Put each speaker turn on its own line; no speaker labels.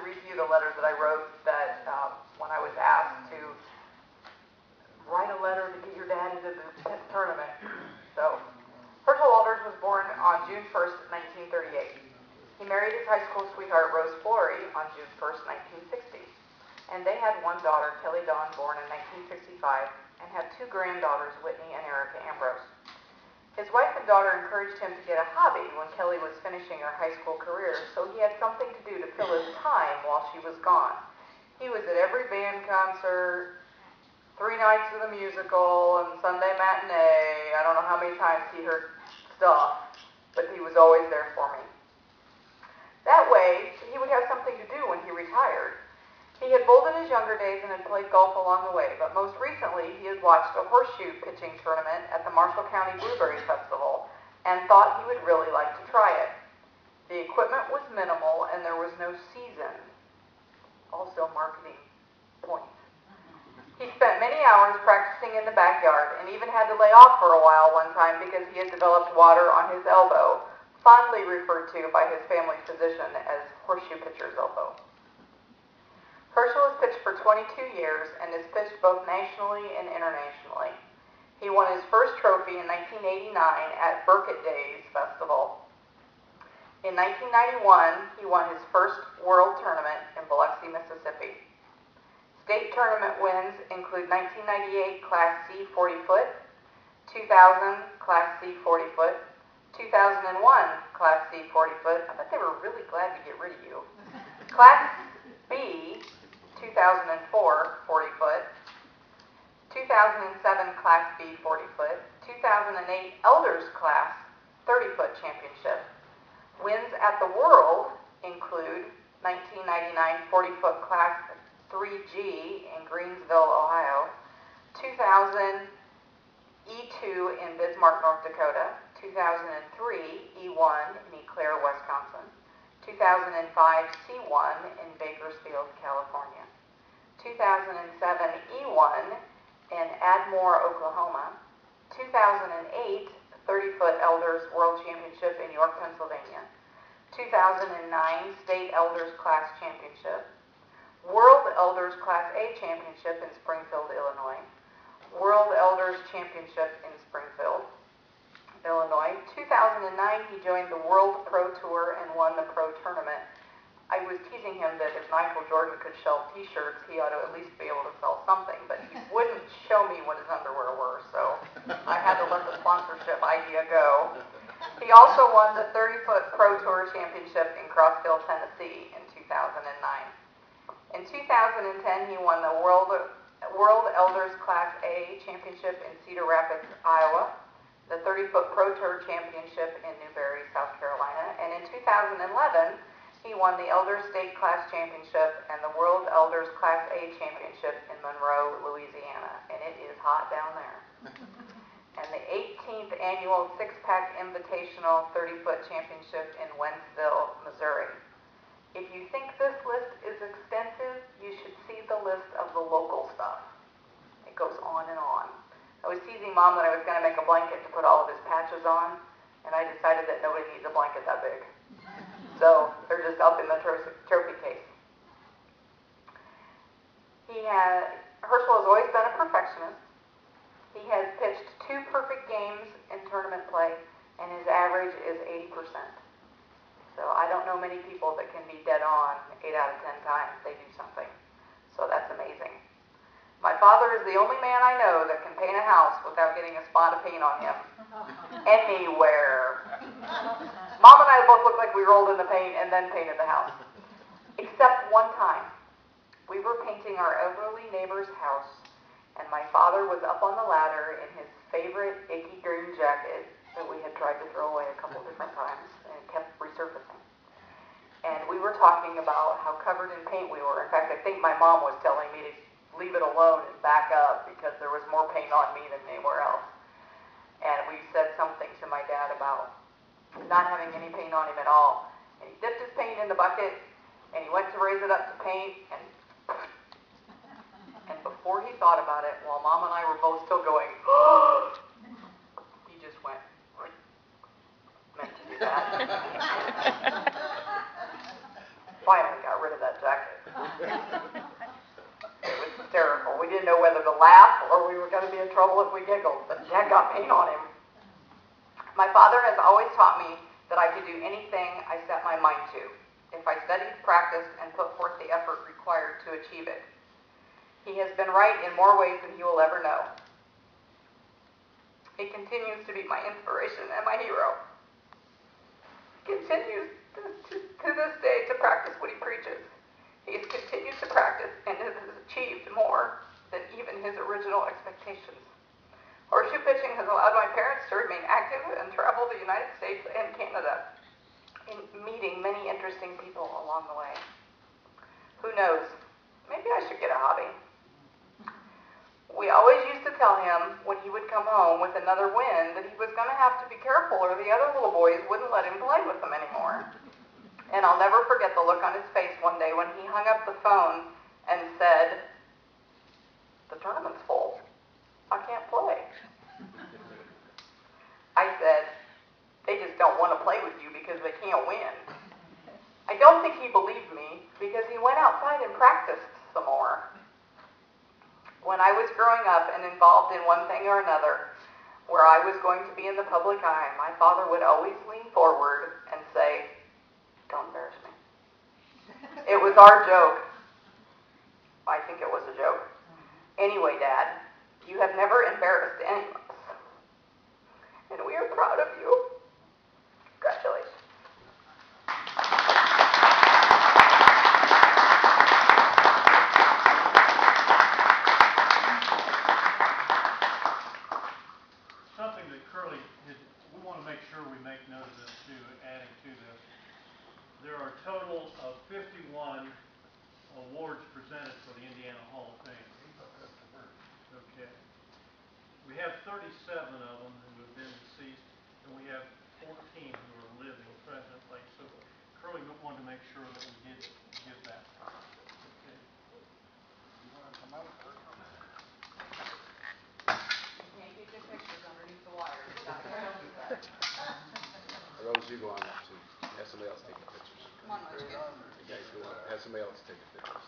read to you the letter that I wrote that when I was asked to write a letter to get your dad into the tournament. So, Herschel Walters was born on June 1st, 1938. He married his high school sweetheart, Rose Flory, on June 1st, 1960. And they had one daughter, Kelly Dawn, born in 1965, and had two granddaughters, Whitney and Erica Ambrose. His wife and daughter encouraged him to get a hobby when Kelly was finishing her high school career, so he had something to do to fill his time while she was gone. He was at every band concert, 3 nights of the musical, and Sunday matinee. I don't know how many times he heard stuff, but he was always there for me. That way, he would have something to do when he retired. He had bowled in his younger days and had played golf along the way, but most recently he had watched a horseshoe pitching tournament at the Marshall County Blueberry Festival and thought he would really like to try it. The equipment was minimal and there was no season. Also marketing points. He spent many hours practicing in the backyard and even had to lay off for a while one time because he had developed water on his elbow, fondly referred to by his family physician as horseshoe pitcher's elbow. Herschel has pitched for 22 years and has pitched both nationally and internationally. He won his first trophy in 1989 at Burkett Days Festival. In 1991, he won his first world tournament in Biloxi, Mississippi. State tournament wins include 1998 Class C 40-foot, 2000 Class C 40-foot, 2001 Class C 40-foot. I bet they were really glad to get rid of you. Class B 2004 40-foot, 2007 Class B 40-foot, 2008 Elders Class 30-foot championship. Wins at the World include 1999 40-foot Class 3G in Greensville, Ohio, 2000 E2 in Bismarck, North Dakota, 2003 E1 in Eau Claire, Wisconsin, 2005 C1 in Bakersfield, California, 2007 E1 in Ardmore, Oklahoma, 2008 30-foot Elders World Championship in York, Pennsylvania, 2009 State Elders Class Championship, World Elders Class A Championship in Springfield, Illinois, World Elders Championship in Springfield, Illinois. 2009, he joined the World Pro Tour and won the Pro Tournament. I was teasing him that if Michael Jordan could sell t-shirts, he ought to at least be able to sell something, but he wouldn't show me what his underwear were, so I had to let the sponsorship idea go. He also won the 30-foot Pro Tour Championship in Crossville, Tennessee in 2009. In 2010, he won the World Elders Class A Championship in Cedar Rapids, Iowa, the 30-foot Pro Tour Championship in Newberry, South Carolina, and in 2011, he won the Elders State Class Championship and the World Elders Class A Championship in Monroe, Louisiana, and it is hot down there. And the 18th Annual Six-Pack Invitational 30-foot Championship in Wentzville, Missouri. If you think this list is extensive, you should see the list of the local stuff. It goes on and on. I was teasing Mom that I was going to make a blanket to put all of his patches on, and I decided that nobody needs a blanket that big. So they're just up in the trophy case. Herschel has always been a perfectionist. He has pitched 2 perfect games in tournament play, and his average is 80%. So I don't know many people that can be dead on 8 out of 10 times they do something. So that's amazing. My father is the only man I know that can paint a house without getting a spot of paint on him. Anywhere. Mom and I both look like we rolled in the paint and then painted the house. Except one time. We were painting our elderly neighbor's house, and my father was up on the ladder in his favorite icky green jacket that we had tried to throw away a couple different times, and it kept resurfacing. And we were talking about how covered in paint we were. In fact, I think my mom was telling me to leave it alone and back up because there was more paint on me than anywhere else. And we said something to my dad about not having any paint on him at all. And he dipped his paint in the bucket, and he went to raise it up to paint, and before he thought about it, while Mom and I were both still going, he just went, meant to do that. Finally got rid of that jacket. to laugh or we were going to be in trouble if we giggled, but Dad got paint on him. My father has always taught me that I could do anything I set my mind to, if I studied, practiced, and put forth the effort required to achieve it. He has been right in more ways than you will ever know. He continues to be my inspiration and my hero. He continues to this day to practice what he preaches. He has continued to practice and has achieved more than even his original expectations. Horseshoe pitching has allowed my parents to remain active and travel the United States and Canada, in meeting many interesting people along the way. Who knows? Maybe I should get a hobby. We always used to tell him when he would come home with another win that he was going to have to be careful or the other little boys wouldn't let him play with them anymore. And I'll never forget the look on his face one day when he hung up the phone and said, "The tournament's full. I can't play." I said, "They just don't want to play with you because they can't win." I don't think he believed me because he went outside and practiced some more. When I was growing up and involved in one thing or another, where I was going to be in the public eye, my father would always lean forward and say, "Don't embarrass me." It was our joke. I think it was a joke. Anyway, Dad, you have never embarrassed any of us. And we are proud of you. Congratulations.
Something that Curly, we want to make sure we make note of this too, adding to this. There are a total of 51 awards presented for the Indiana Hall of Fame. Okay. We have 37 of them who have been deceased, and we have 14 who are living presently. So Curly wanted to make sure that we did give that. Okay. You want to come up?
You can't get your pictures underneath the wire.
Rose, you go on up too. Have somebody else take the pictures.
Come on, Munchkin.
You guys go on. Have somebody else take the pictures.